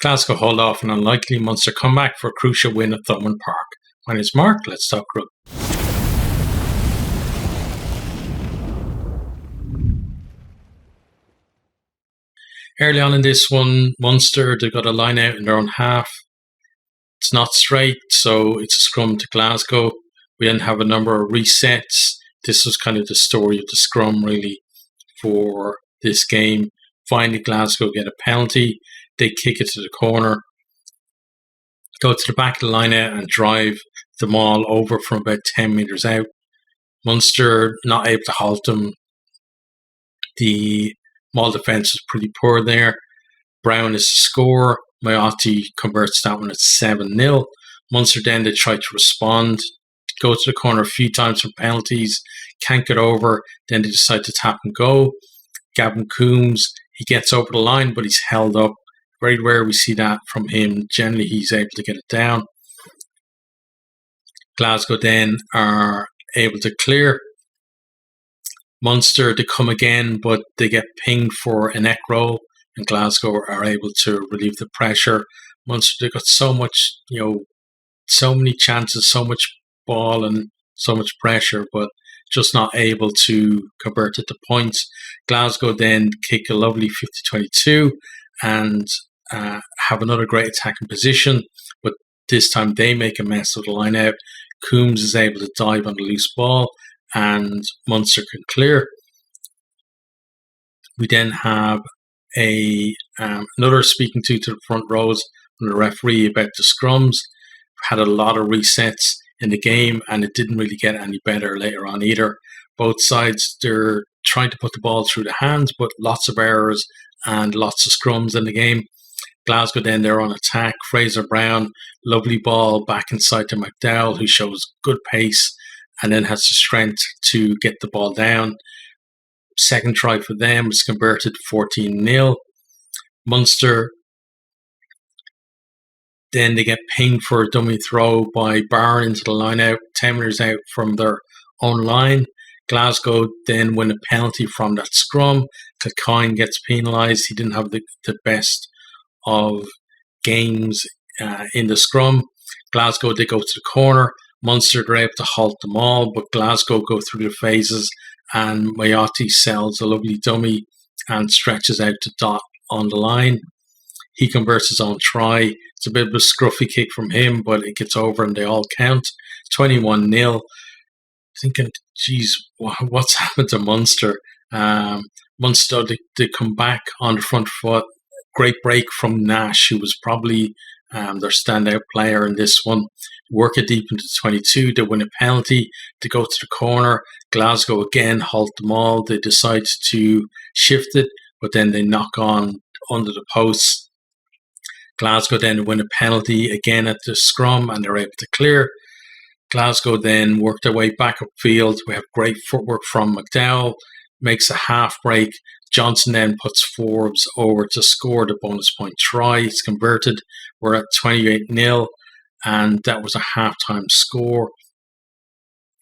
Glasgow hold off an unlikely Munster comeback for a crucial win at Thomond Park. My name is Mark, let's talk rugby. Early on in this one, Munster, they got a line out in their own half. It's not straight, so it's a scrum to Glasgow. We then have a number of resets. This was kind of the story of the scrum, really, for this game. Finally, Glasgow get a penalty. They kick it to the corner, go to the back of the line out and drive the maul over from about 10 metres out. Munster not able to halt them. The maul defence was pretty poor there. Brown is the scorer. MacLeod converts that one at 7-0. Munster then they try to respond, go to the corner a few times for penalties, can't get over. Then they decide to tap and go. Gavin Coombs, he gets over the line, but he's held up. Very rare we see that from him. Generally, he's able to get it down. Glasgow then are able to clear. Munster, they come again, but they get pinged for a neck roll, and Glasgow are able to relieve the pressure. Munster, they got so much, so many chances, so much ball and so much pressure, but just not able to convert it to points. Glasgow then kick a lovely 50-22 and have another great attacking position, but this time they make a mess of the line out. Coombs is able to dive on the loose ball and Munster can clear. We then have another speaking to the front rows from the referee about the scrums. Had a lot of resets in the game and it didn't really get any better later on either. Both sides, they're trying to put the ball through the hands, but lots of errors and lots of scrums in the game. Glasgow then they're on attack. Fraser Brown, lovely ball back inside to MacLeod, who shows good pace and then has the strength to get the ball down. Second try for them is converted 14-0. Munster, then they get pinged for a dummy throw by Barr into the line out, 10 metres out from their own line. Glasgow then win a penalty from that scrum. Kilcoyne gets penalised. He didn't have the best of games in the scrum. Glasgow, they go to the corner. Munster are able to halt them all, but Glasgow go through the phases and MacLeod sells a lovely dummy and stretches out to Dot on the line. He converts his own try. It's a bit of a scruffy kick from him, but it gets over and they all count. 21-0. Thinking, geez, what's happened to Munster? Munster, they come back on the front foot. Great break from Nash, who was probably their standout player in this one. Work it deep into 22. They win a penalty. They go to the corner. Glasgow again halt them all. They decide to shift it, but then they knock on under the posts. Glasgow then win a penalty again at the scrum and they're able to clear. Glasgow then work their way back upfield. We have great footwork from MacLeod, makes a half break. Johnson then puts Forbes over to score the bonus point try. It's converted. We're at 28-0 and that was a halftime score.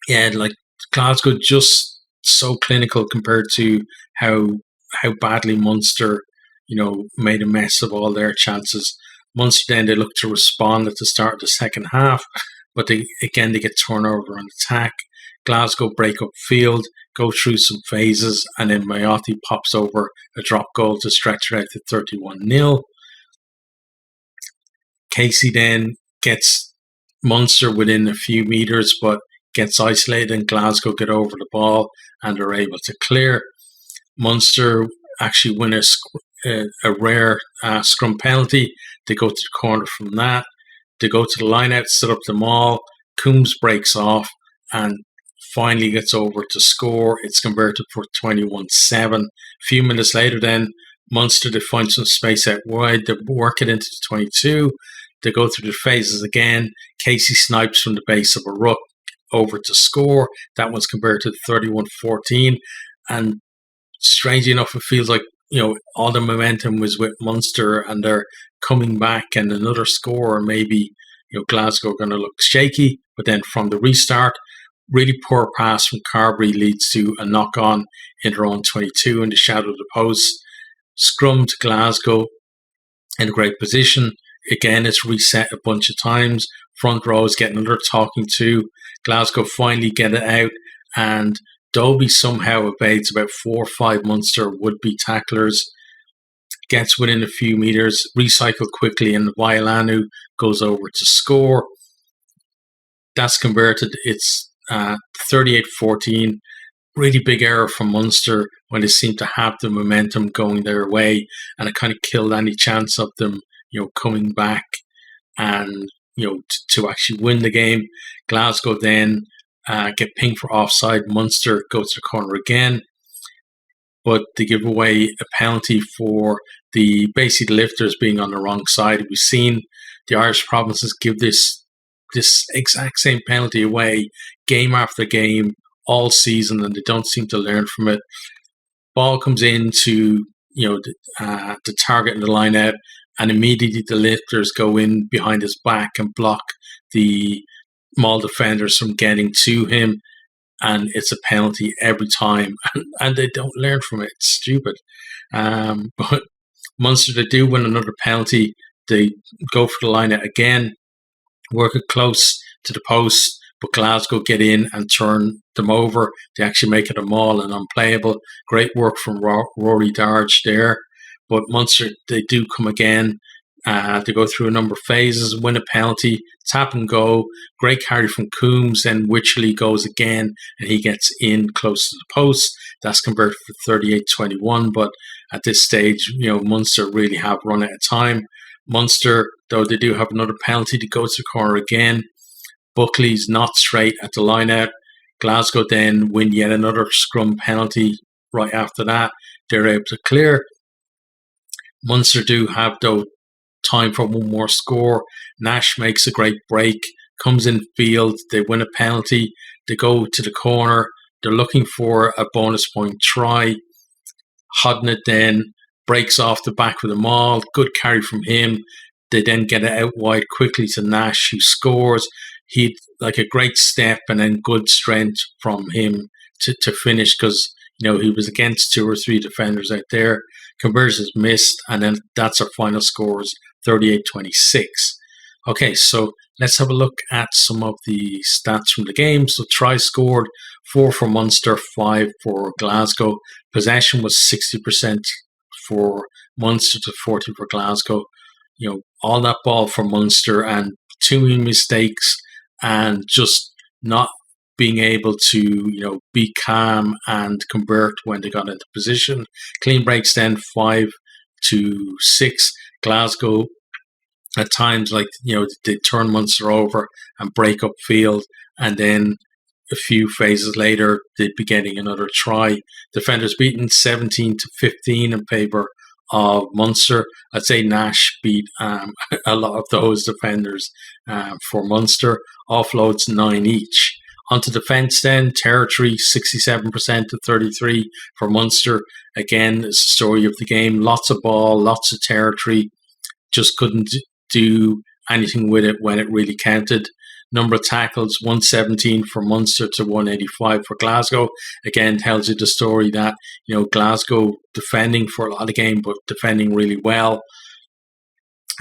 Yeah, like Glasgow just so clinical compared to how badly Munster, made a mess of all their chances. Munster then they look to respond at the start of the second half, but they get turnover on attack. Glasgow break up field, go through some phases, and then MacLeod pops over a drop goal to stretch it out to 31-0. Casey then gets Munster within a few metres, but gets isolated, and Glasgow get over the ball and are able to clear. Munster actually win a rare scrum penalty. They go to the corner from that. They go to the line out, set up the maul. Coombs breaks off and finally gets over to score. It's converted for 21-7. A few minutes later then, Munster, they find some space out wide. They work it into the 22. They go through the phases again. Casey snipes from the base of a ruck over to score. That one's converted 31-14. And strangely enough, it feels like, all the momentum was with Munster and they're coming back and another score, or maybe, Glasgow are going to look shaky. But then from the restart, really poor pass from Carberry leads to a knock-on in their own 22 in the shadow of the post. Scrum to Glasgow. in a great position. Again, it's reset a bunch of times. Front row is getting another talking to. Glasgow finally get it out, and Dobie somehow evades about 4 or 5 Munster would-be tacklers, gets within a few meters, recycled quickly, and Vailanu goes over to score. That's converted. It's 38-14. Really big error from Munster when they seem to have the momentum going their way, and it kind of killed any chance of them, coming back and to actually win the game. Glasgow then get pinged for offside. Munster goes to the corner again, but they give away a penalty for basically the lifters being on the wrong side. We've seen the Irish provinces give this exact same penalty away game after game all season, and they don't seem to learn from it. Ball comes into the target in the line out, and immediately the lifters go in behind his back and block the Maul defenders from getting to him, and it's a penalty every time, and they don't learn from it. It's stupid. But Munster, they do win another penalty. They go for the line out again, work it close to the post, but Glasgow get in and turn them over. They actually make it a maul and unplayable. Great work from Rory Darge there. But Munster, they do come again. They go through a number of phases, win a penalty, tap and go. Great carry from Coombs, then Wycherley goes again, and he gets in close to the post. That's converted for 38-21. But at this stage, Munster really have run out of time. Munster, though, they do have another penalty to go to the corner again. Buckley's not straight at the line out. Glasgow then win yet another scrum penalty right after that. They're able to clear. Munster do have, though, time for one more score. Nash makes a great break, comes in field. They win a penalty. They go to the corner. They're looking for a bonus point try. Hodnett then breaks off the back of the maul. Good carry from him. They then get it out wide quickly to Nash, who scores. He'd like a great step and then good strength from him to finish, because he was against 2 or 3 defenders out there. Conversions missed, and then that's our final scores, 38-26. Okay, so let's have a look at some of the stats from the game. So tries scored, 4 for Munster, 5 for Glasgow. Possession was 60% for Munster to 40 for Glasgow. All that ball for Munster, and too many mistakes, and just not being able to, be calm and convert when they got into position. Clean breaks then 5-6. Glasgow at times, they turn Munster over and break up field, and then a few phases later, they'd be getting another try. Defenders beaten 17-15 in favour of Munster. I'd say Nash beat a lot of those defenders for Munster. Offloads 9 each. Onto defence then, territory 67% to 33 for Munster. Again, it's the story of the game. Lots of ball, lots of territory. Just couldn't do anything with it when it really counted. Number of tackles, 117 for Munster to 185 for Glasgow. Again, tells you the story that, Glasgow defending for a lot of the game, but defending really well.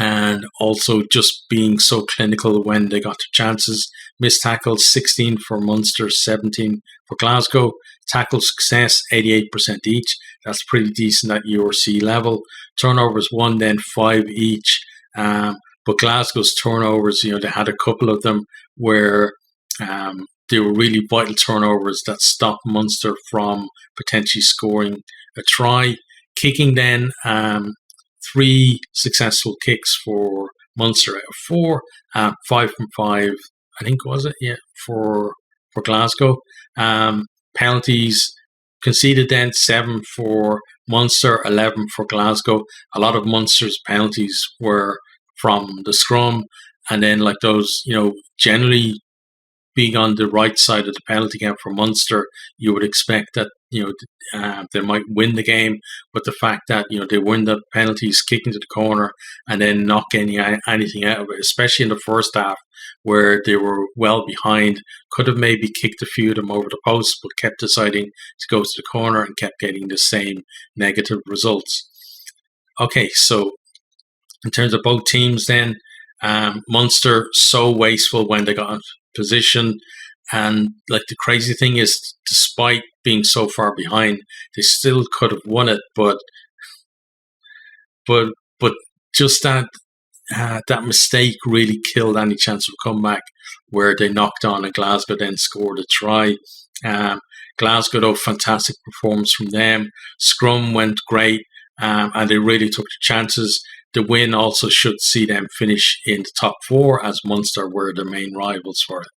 And also just being so clinical when they got their chances. Missed tackles, 16 for Munster, 17 for Glasgow. Tackle success, 88% each. That's pretty decent at URC level. Turnovers, 1, then 5 each. But Glasgow's turnovers, they had a couple of them where they were really vital turnovers that stopped Munster from potentially scoring a try. Kicking then, 3 successful kicks for Munster out of 4, 5 from 5, I think, was it? Yeah, for Glasgow. Penalties conceded then, 7 for Munster, 11 for Glasgow. A lot of Munster's penalties were from the scrum, and then those, generally being on the right side of the penalty count for Munster, you would expect that they might win the game, but the fact that they win the penalties, kicking to the corner, and then not getting anything out of it, especially in the first half where they were well behind, could have maybe kicked a few of them over the post, but kept deciding to go to the corner and kept getting the same negative results. Okay, so in terms of both teams, then Munster so wasteful when they got in position, and like the crazy thing is, despite being so far behind, they still could have won it, but but just that mistake really killed any chance of comeback, where they knocked on and Glasgow then scored a try. Glasgow, though, fantastic performance from them. Scrum went great, and they really took the chances. The win also should see them finish in the top four, as Munster were the main rivals for it.